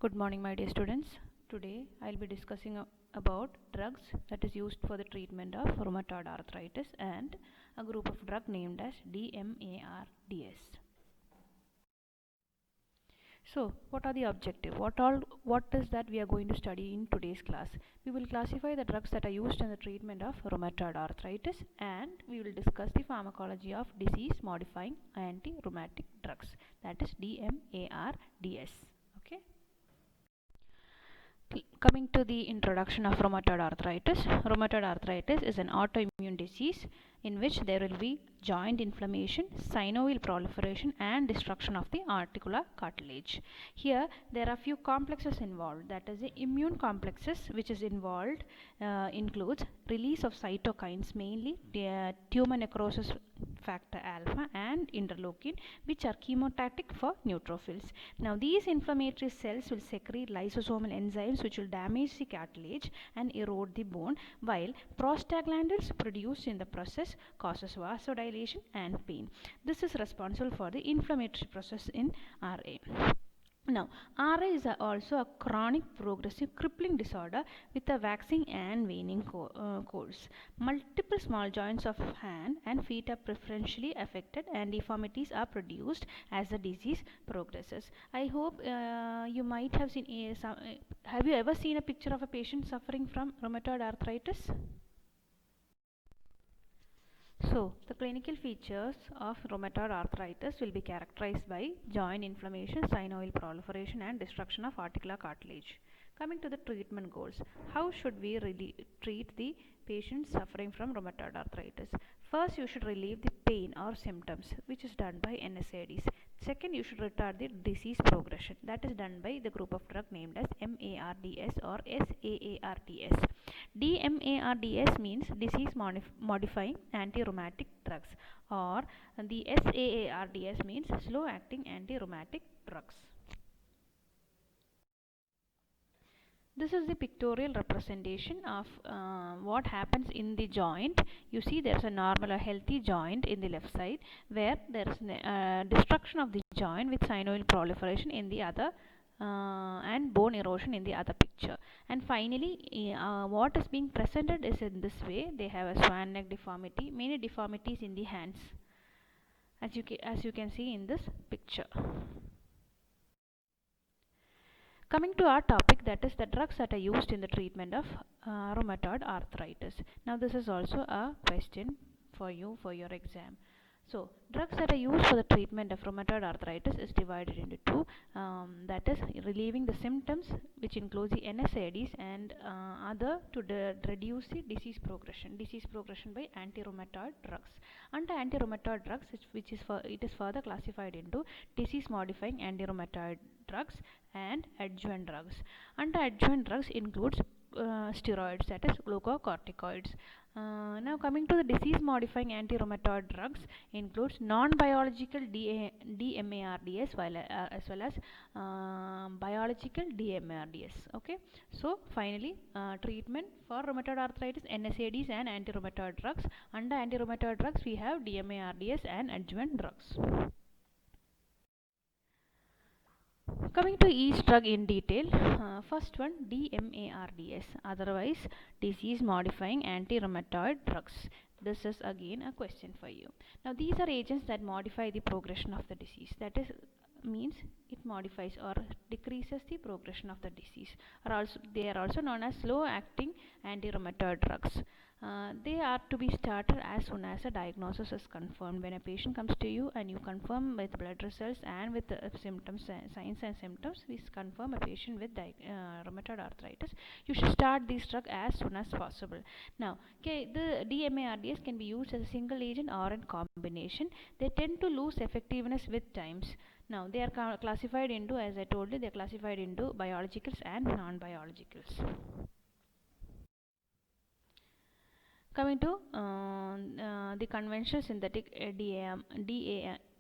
Good morning, my dear students. Today I'll be discussing about drugs that is used for the treatment of rheumatoid arthritis and a group of drug named as DMARDs. So, what are the objective? What is that we are going to study in today's class? We will classify the drugs that are used in the treatment of rheumatoid arthritis, and we will discuss the pharmacology of disease modifying anti-rheumatic drugs, that is DMARDs. Okay. Coming to the introduction of rheumatoid arthritis. Rheumatoid arthritis is an autoimmune disease in which there will be joint inflammation, synovial proliferation and destruction of the articular cartilage. Here there are few complexes involved, that is the immune complexes which is involved includes release of cytokines, mainly tumor necrosis factor alpha and interleukin, which are chemotatic for neutrophils. Now these inflammatory cells will secrete lysosomal enzymes which will damage the cartilage and erode the bone, while prostaglandins produced in the process causes vasodilation and pain. This is responsible for the inflammatory process in RA. Now, RA is also a chronic progressive crippling disorder with a waxing and waning course. Multiple small joints of hand and feet are preferentially affected and deformities are produced as the disease progresses. I hope you might have seen have you ever seen a picture of a patient suffering from rheumatoid arthritis? So, the clinical features of rheumatoid arthritis will be characterized by joint inflammation, synovial proliferation and destruction of articular cartilage. Coming to the treatment goals, how should we treat the patients suffering from rheumatoid arthritis? First, you should relieve the pain or symptoms, which is done by NSAIDs. Second, you should retard the disease progression, that is done by the group of drug named as MARDs or SAARDs. DMARDs means disease modifying anti-rheumatic drugs, or the SAARDs means slow acting anti-rheumatic drugs. This is the pictorial representation of what happens in the joint. You see there's a normal or healthy joint in the left side, where there is destruction of the joint with synovial proliferation in the other and bone erosion in the other picture. And finally, what is being presented is in this way. They have a swan neck deformity, many deformities in the hands, as you can see in this picture. Coming to our topic, that is the drugs that are used in the treatment of rheumatoid arthritis. Now this is also a question for you for your exam. So, drugs that are used for the treatment of rheumatoid arthritis is divided into two, that is relieving the symptoms, which includes the NSAIDs, and other to reduce the disease progression by anti-rheumatoid drugs. Under anti-rheumatoid drugs, it is further classified into disease modifying anti-rheumatoid drugs and adjuvant drugs. Under adjuvant drugs includes steroids, that is glucocorticoids. Now coming to the disease modifying anti-rheumatoid drugs includes non-biological DMARDs as well as biological DMARDs. Okay, so finally treatment for rheumatoid arthritis, NSAIDs and anti-rheumatoid drugs. Under anti-rheumatoid drugs we have DMARDs and adjuvant drugs. Coming to each drug in detail, first one DMARDs, otherwise disease modifying anti-rheumatoid drugs. This is again a question for you. Now these are agents that modify the progression of the disease, that is means it modifies or decreases the progression of the disease, or they are also known as slow acting anti-rheumatoid drugs. They are to be started as soon as a diagnosis is confirmed. When a patient comes to you and you confirm with blood results and with symptoms, signs and symptoms, we confirm a patient with rheumatoid arthritis, you should start this drug as soon as possible. Now, the DMARDs can be used as a single agent or in combination. They tend to lose effectiveness with times. Now, they are classified into, as I told you, they are classified into biologicals and non-biologicals. Coming to the conventional synthetic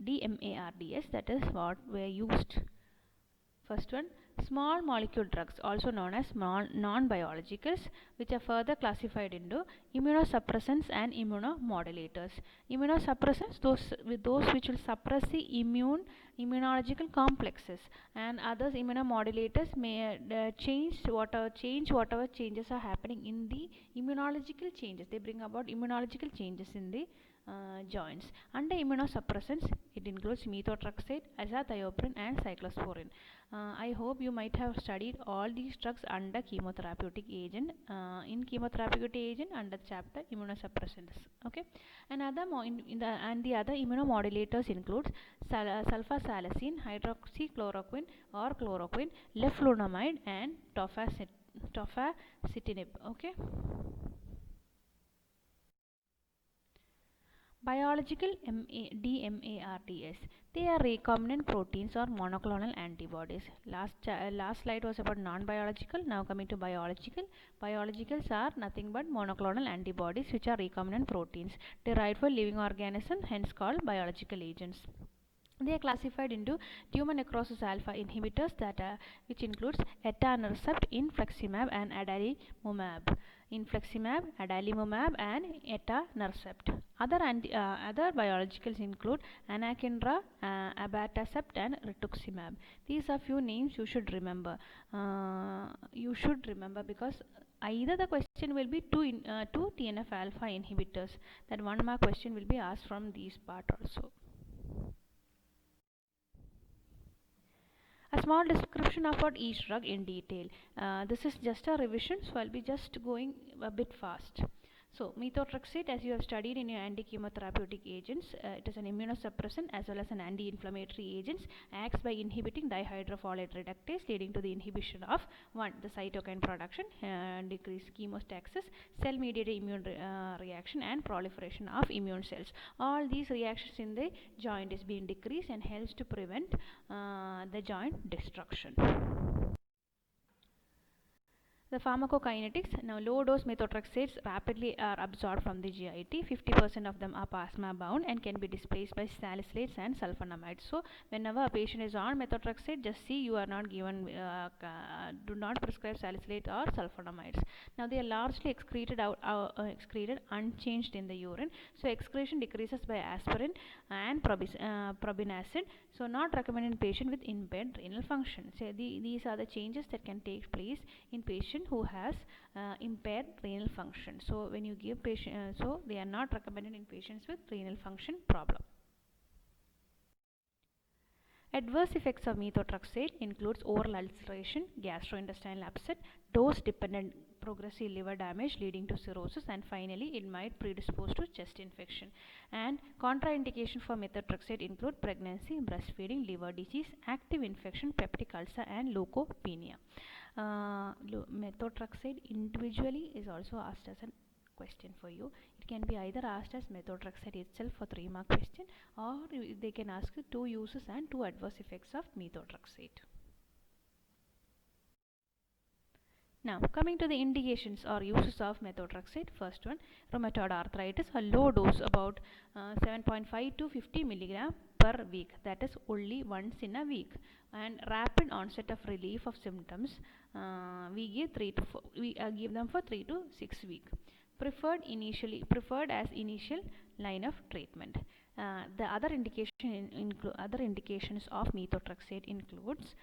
DMARDs, that is what were used First one, small molecule drugs, also known as small non-biologicals, which are further classified into immunosuppressants and immunomodulators. Immunosuppressants, those which will suppress the immunological complexes, and others immunomodulators may change whatever changes are happening in the immunological changes. They bring about immunological changes in the joints. Under immunosuppressants, it includes methotrexate, azathioprine, and cyclosporine. I hope you might have studied all these drugs under chemotherapeutic agent, in chemotherapeutic agent under chapter immunosuppressants. Okay, and the other immunomodulators includes sulfasalazine, hydroxychloroquine or chloroquine, leflunomide, and tofacitinib. Okay. Biological DMARDs. They are recombinant proteins or monoclonal antibodies. Last slide was about non-biological. Now coming to biological. Biologicals are nothing but monoclonal antibodies which are recombinant proteins derived from living organisms, hence called biological agents. They are classified into tumor necrosis alpha inhibitors which includes etanercept, infliximab, and adalimumab. Infliximab, adalimumab, and etanercept. Other biologicals include anakinra, abatacept, and rituximab. These are few names you should remember. Because either the question will be two TNF alpha inhibitors. That 1 mark question will be asked from these part also. A small description about each drug in detail. This is just a revision, so I'll be just going a bit fast. So, methotrexate, as you have studied in your anti-chemotherapeutic agents, it is an immunosuppressant as well as an anti-inflammatory agent, acts by inhibiting dihydrofolate reductase, leading to the inhibition of 1. The cytokine production, decreased chemostaxis, cell-mediated immune reaction, and proliferation of immune cells. All these reactions in the joint is being decreased and helps to prevent the joint destruction. The pharmacokinetics. Now, low dose methotrexates rapidly are absorbed from the GIT. 50% of them are plasma bound and can be displaced by salicylates and sulfonamides. So, whenever a patient is on methotrexate, just see you are not given, do not prescribe salicylate or sulfonamides. Now, they are largely excreted unchanged in the urine. So, excretion decreases by aspirin and propionate. So, not recommended in patient with impaired renal function. So, these are the changes that can take place in patient who has impaired renal function. So, when you give patient, so they are not recommended in patients with renal function problem. Adverse effects of methotrexate includes oral ulceration, gastrointestinal upset, dose-dependent progressive liver damage leading to cirrhosis, and finally it might predispose to chest infection. And contraindication for methotrexate include pregnancy, breastfeeding, liver disease, active infection, peptic ulcer, and leukopenia. Methotrexate individually is also asked as a question for you. It can be either asked as methotrexate itself for 3 mark question, or they can ask you 2 uses and 2 adverse effects of methotrexate. Now, coming to the indications or uses of methotrexate. First one, rheumatoid arthritis, a low dose about 7.5 to 50 milligram per week, that is only once in a week, and rapid onset of relief of symptoms. We give them for 3 to 6 weeks. Preferred as initial line of treatment. The other indications of methotrexate includes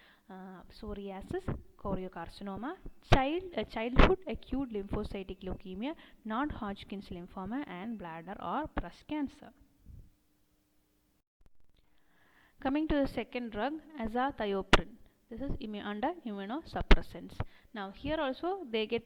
psoriasis, choriocarcinoma, childhood acute lymphocytic leukemia, non-Hodgkin's lymphoma, and bladder or breast cancer. Coming to the second drug, azathioprine. This is under immunosuppressants. Now, here also they get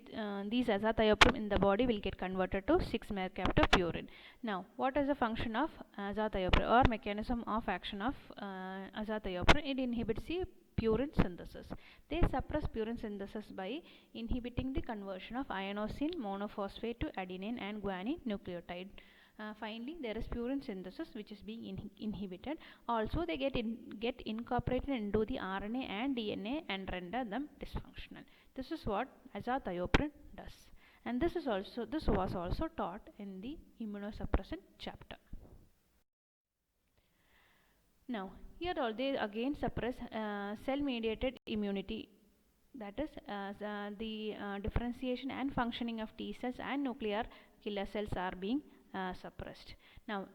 these azathioprine in the body will get converted to 6-mercaptan purine. Now, what is the function of azathioprine or mechanism of action of azathioprine? It inhibits the purine synthesis. They suppress purine synthesis by inhibiting the conversion of inosine monophosphate to adenine and guanine nucleotide. Finally, there is purine synthesis which is being inhibited. Also, they get incorporated into the RNA and DNA and render them dysfunctional. This is what azathioprine does, and this was also taught in the immunosuppressant chapter. Now, Here all they again suppress cell-mediated immunity, that is the differentiation and functioning of T cells and nuclear killer cells are being suppressed. Now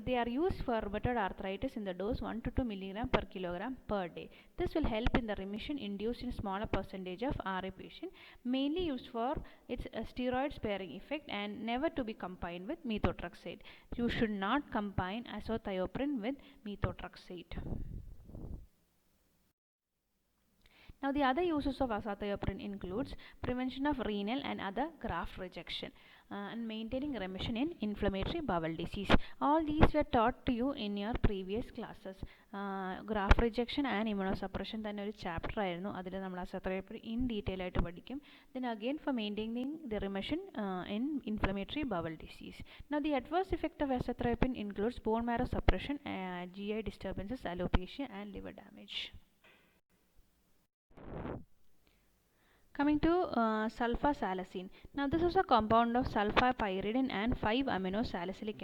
they are used for rheumatoid arthritis in the dose 1 to 2 milligram per kilogram per day. This will help in the remission induced in smaller percentage of RA patient, mainly used for its steroid sparing effect and never to be combined with methotrexate. You should not combine azathioprine with methotrexate. Now the other uses of azathioprine includes prevention of renal and other graft rejection and maintaining remission in inflammatory bowel disease. All these were taught to you in your previous classes. Graft rejection and immunosuppression തന്നെ ഒരു chapter ആയിരുന്നു. അതിൽ നമ്മൾ azathioprine in detail ആയിട്ട് പഠിക്കും. Then again for maintaining the remission in inflammatory bowel disease. Now the adverse effect of azathioprine includes bone marrow suppression, GI disturbances, alopecia and liver damage. Coming to sulfasalazine. Now this is a compound of sulfapyridine and 5-amino salicylic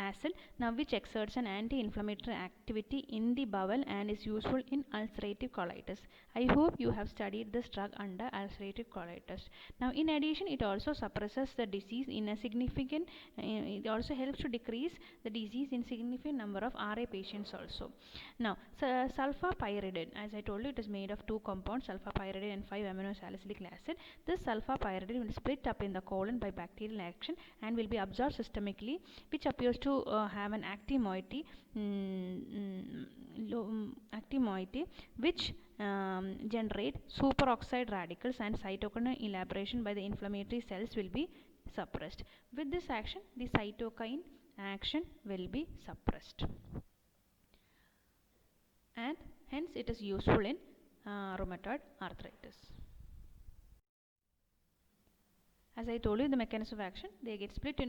acid, now which exerts an anti-inflammatory activity in the bowel and is useful in ulcerative colitis. I hope you have studied this drug under ulcerative colitis. Now in addition, it also suppresses the disease in a significant, it also helps to decrease the disease in significant number of RA patients also. Now sulfapyridine, as I told you, it is made of two compounds, sulfapyridine and 5-amino salicylic acid. This sulfapyridine will split up in the colon by bacterial action and will be absorbed systemically, which appears to have an active moiety, which generate superoxide radicals, and cytokine elaboration by the inflammatory cells will be suppressed. With this action, the cytokine action will be suppressed, and hence it is useful in rheumatoid arthritis. As I told you, the mechanism of action, they get split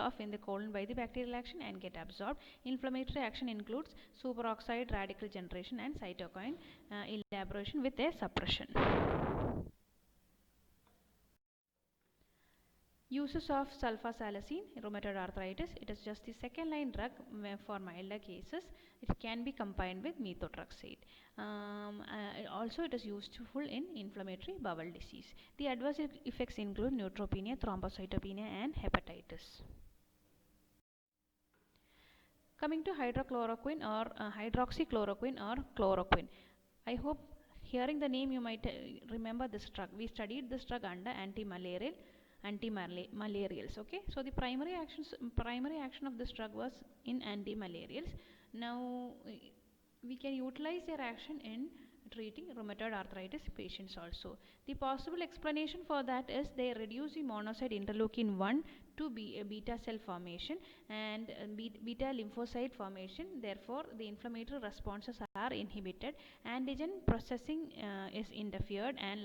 off in the colon by the bacterial action and get absorbed. Inflammatory action includes superoxide radical generation and cytokine elaboration with a suppression. Uses of sulfasalazine in rheumatoid arthritis. It is just the second line drug for milder cases. It can be combined with methotrexate. Also it is useful in inflammatory bowel disease. The adverse effects include neutropenia, thrombocytopenia and hepatitis. Coming to hydroxychloroquine or chloroquine. I hope hearing the name you might remember this drug. We studied this drug under antimalarials. Okay, so the primary action of this drug was in antimalarials. Now we can utilize their action in treating rheumatoid arthritis patients also. The possible explanation for that is they reduce the monocyte interleukin 1 to beta cell formation and beta lymphocyte formation. Therefore, the inflammatory responses are inhibited, antigen processing is interfered, and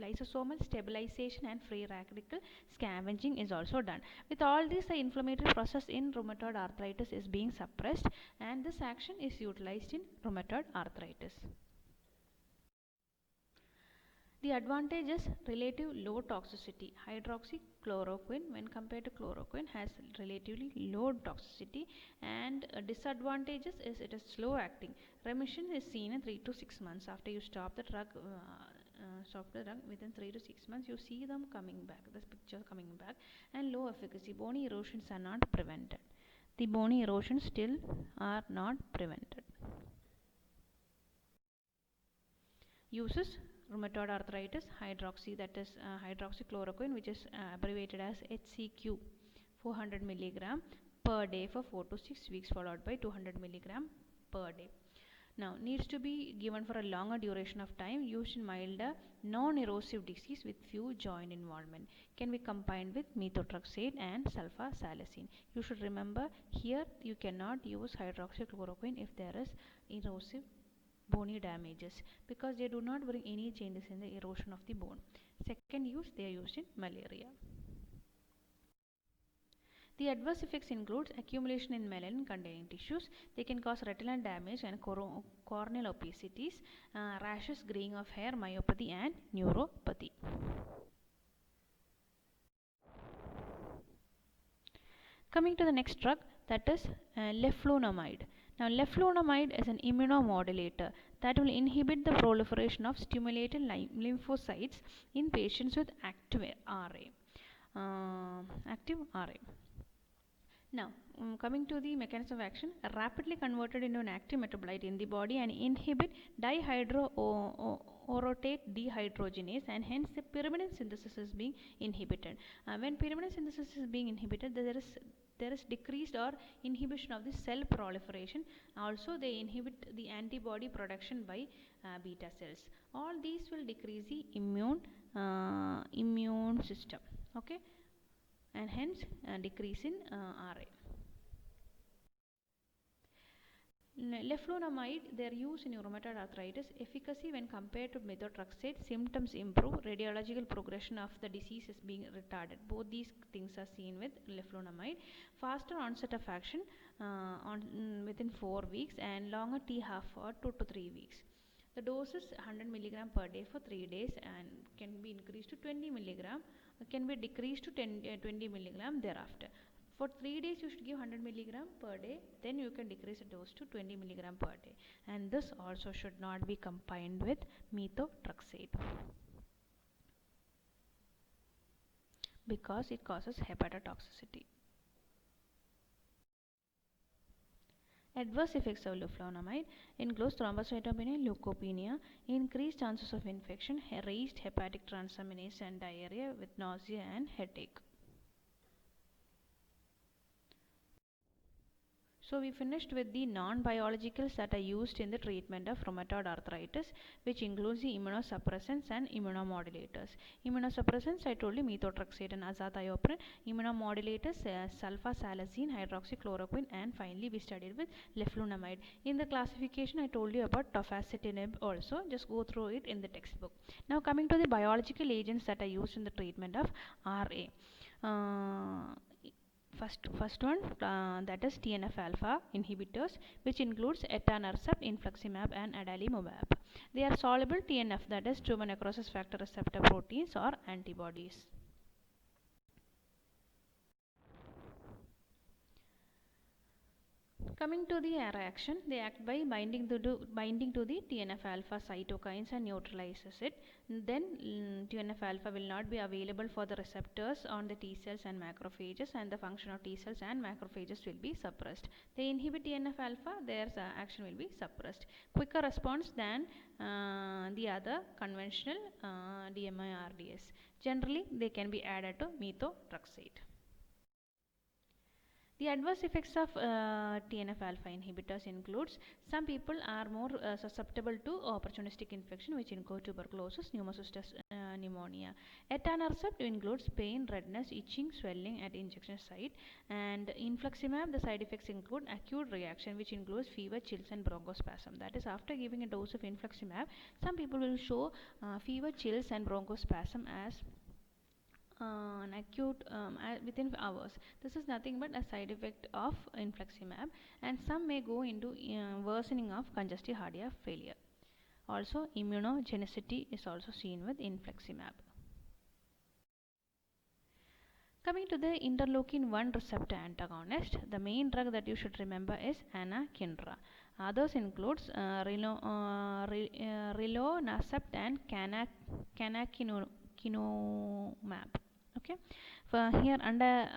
lysosomal stabilization and free radical scavenging is also done. With all this, the inflammatory process in rheumatoid arthritis is being suppressed, and this action is utilized in rheumatoid arthritis. The advantage is relative low toxicity. Hydroxychloroquine, when compared to chloroquine, has relatively low toxicity, and disadvantages is it is slow acting. Remission is seen in 3 to 6 months after you stop the drug. Within 3 to 6 months you see them coming back, this picture coming back, and low efficacy. Bony erosions are not prevented. The bony erosions still are not prevented. Uses: rheumatoid arthritis, hydroxychloroquine, which is abbreviated as HCQ, 400 milligram per day for 4 to 6 weeks, followed by 200 milligram per day. Now needs to be given for a longer duration of time, used in milder non-erosive disease with few joint involvement. Can be combined with methotrexate and sulfasalazine. You should remember here you cannot use hydroxychloroquine if there is erosive bony damages, because they do not bring any changes in the erosion of the bone. Second use, they are used in malaria. The adverse effects includes accumulation in melanin containing tissues. They can cause retinal damage and corneal opicities, rashes, graying of hair, myopathy and neuropathy. Coming to the next drug, that is leflunomide. Now, leflunomide is an immunomodulator that will inhibit the proliferation of stimulated lymphocytes in patients with active RA. Active RA. Now, coming to the mechanism of action, rapidly converted into an active metabolite in the body and inhibit dihydroorotate dehydrogenase, and hence the pyrimidine synthesis is being inhibited. When pyrimidine synthesis is being inhibited, there is decreased or inhibition of the cell proliferation. Also, they inhibit the antibody production by beta cells. All these will decrease the immune system. Okay, and hence decrease in RA. Leflunomide, their use in rheumatoid arthritis, efficacy when compared to methotrexate, symptoms improve, radiological progression of the disease is being retarded. Both these things are seen with leflunomide. Faster onset of action within 4 weeks, and longer T-half for 2 to 3 weeks. The dose is 100 mg per day for 3 days and can be increased to 20 mg, can be decreased to 20 mg thereafter. For 3 days you should give 100 mg per day, then you can decrease the dose to 20 mg per day, and this also should not be combined with methotrexate because it causes hepatotoxicity. Adverse effects of leflunomide includes thrombocytopenia, leukopenia, increased chances of infection, raised hepatic transaminase and diarrhea with nausea and headache. So we finished with the non-biologicals that are used in the treatment of rheumatoid arthritis, which includes the immunosuppressants and immunomodulators. Immunosuppressants, I told you, methotrexate and azathioprine. Immunomodulators, sulfasalazine, hydroxychloroquine, and finally we studied with leflunomide. In the classification, I told you about tofacitinib also. Just go through it in the textbook. Now coming to the biological agents that are used in the treatment of RA. First one, that is TNF-alpha inhibitors, which includes etanercept, infliximab, and adalimumab. They are soluble TNF, that is tumor necrosis factor receptor proteins or antibodies. Coming to the ARA action, they act by binding to the TNF-alpha cytokines and neutralizes it. Then TNF-alpha will not be available for the receptors on the T cells and macrophages, and the function of T cells and macrophages will be suppressed. They inhibit TNF-alpha, their action will be suppressed. Quicker response than the other conventional DMARDs. Generally, they can be added to methotrexate. The adverse effects of TNF-alpha inhibitors includes some people are more susceptible to opportunistic infection, which include tuberculosis, pneumocystis, pneumonia. Etanercept includes pain, redness, itching, swelling at injection site, and infliximab, the side effects include acute reaction, which includes fever, chills, and bronchospasm. That is, after giving a dose of infliximab, some people will show fever, chills, and bronchospasm as an acute within hours. This is nothing but a side effect of infliximab, and some may go into worsening of congestive heart failure. Also, immunogenicity is also seen with infliximab. Coming to the interleukin-1 receptor antagonist, the main drug that you should remember is anakinra. Others includes rilonacept and canakinumab. Okay, for here under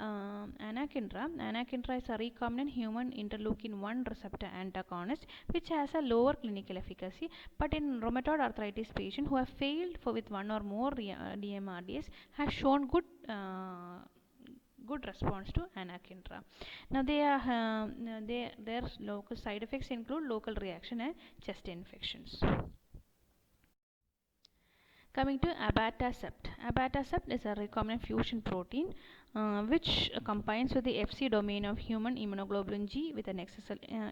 anakinra is a recombinant human interleukin-1 receptor antagonist, which has a lower clinical efficacy, but in rheumatoid arthritis patients who have failed with one or more DMARDs have shown good response to anakinra. Now their local side effects include local reaction and chest infections. Coming to abatacept. Abatacept is a recombinant fusion protein which combines with the Fc domain of human immunoglobulin G with an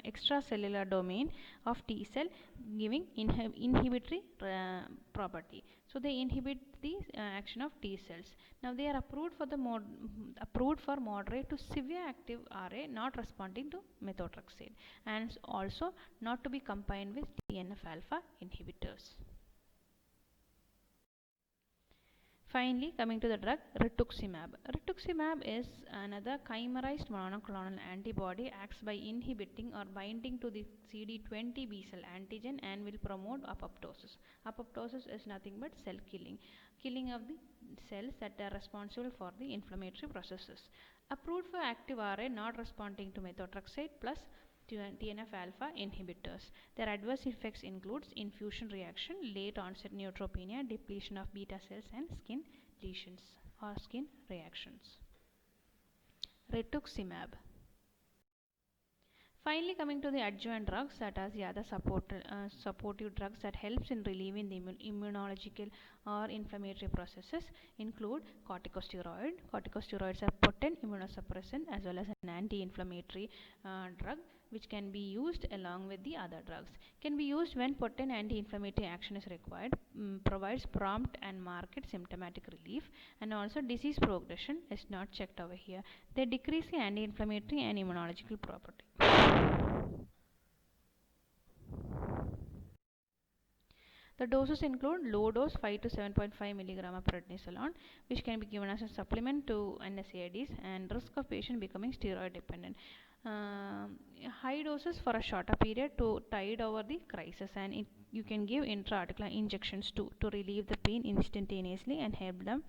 extracellular domain of T cell, giving inhibitory property. So they inhibit the action of T cells. Now they are approved for moderate to severe active RA, not responding to methotrexate, and also not to be combined with TNF-alpha inhibitors. Finally, coming to the drug rituximab. Rituximab is another chimerized monoclonal antibody, acts by inhibiting or binding to the CD20 B cell antigen and will promote apoptosis. Apoptosis is nothing but cell killing of the cells that are responsible for the inflammatory processes. Approved for active RA not responding to methotrexate plus TNF alpha inhibitors. Their adverse effects includes infusion reaction, late onset neutropenia, depletion of beta cells and skin lesions or skin reactions. Rituximab. Finally, coming to the adjuvant drugs, that are the other supportive drugs that helps in relieving the immunological or inflammatory processes, include corticosteroid. Corticosteroids are potent immunosuppressant as well as an anti-inflammatory drug, which can be used along with the other drugs. Can be used when potent anti-inflammatory action is required, provides prompt and marked symptomatic relief, and also disease progression is not checked over here. They decrease the anti-inflammatory and immunological property. The doses include low dose 5 to 7.5 milligram of prednisolone, which can be given as a supplement to NSAIDs, and risk of patient becoming steroid dependent. High doses for a shorter period to tide over the crisis, and you can give intra-articular injections to relieve the pain instantaneously and help them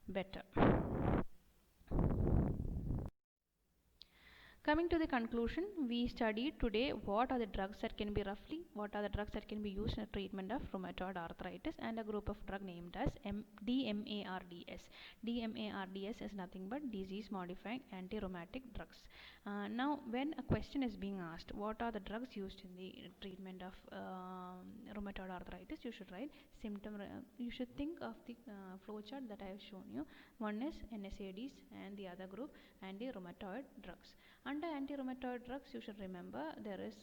better. Coming to the conclusion, we studied today what are the drugs that can be used in the treatment of rheumatoid arthritis, and a group of drug named as DMARDs. DMARDs is nothing but disease modifying anti-rheumatic drugs. Now, when a question is being asked, what are the drugs used in the treatment of rheumatoid arthritis, you should write you should think of the flowchart that I have shown you. One is NSAIDs and the other group anti-rheumatoid drugs. Under anti-rheumatoid drugs, you should remember there is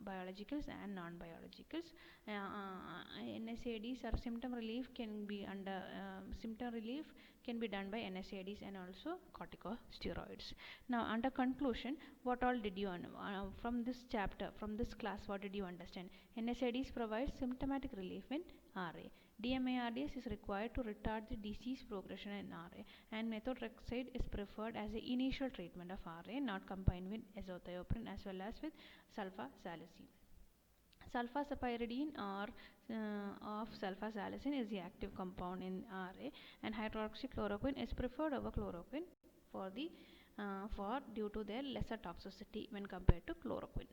biologicals and non-biologicals. NSAIDs or symptom relief can be done by NSAIDs and also corticosteroids. Now, under conclusion, what all did you from this chapter, from this class, what did you understand? NSAIDs provide symptomatic relief in RA. DMARDs is required to retard the disease progression in RA, and methotrexate is preferred as the initial treatment of RA, not combined with azathioprine as well as with sulfasalazine. Sulfasapiridine or of sulfasalazine is the active compound in RA, and hydroxychloroquine is preferred over chloroquine due to their lesser toxicity when compared to chloroquine.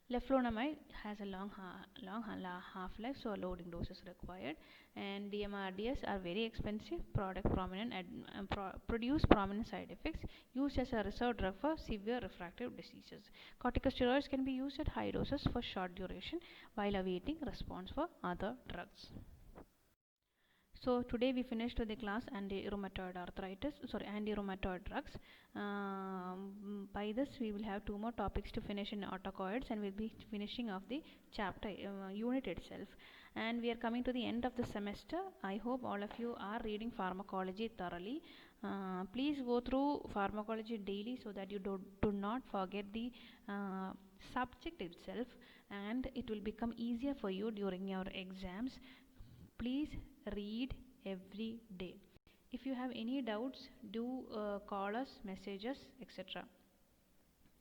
Leflunomide has a long half-life, so a loading dose is required, and DMARDs are very expensive, produce prominent side effects, used as a reserve drug for severe refractive diseases. Corticosteroids can be used at high doses for short duration while awaiting response for other drugs. So today we finished with the class anti-rheumatoid drugs. By this we will have 2 more topics to finish in autocoids, and we'll be finishing off the chapter unit itself. And we are coming to the end of the semester. I hope all of you are reading pharmacology thoroughly. Please go through pharmacology daily so that you do not forget the subject itself, and it will become easier for you during your exams. Please read every day. If you have any doubts, do call us, message us, etc.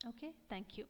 Okay, thank you.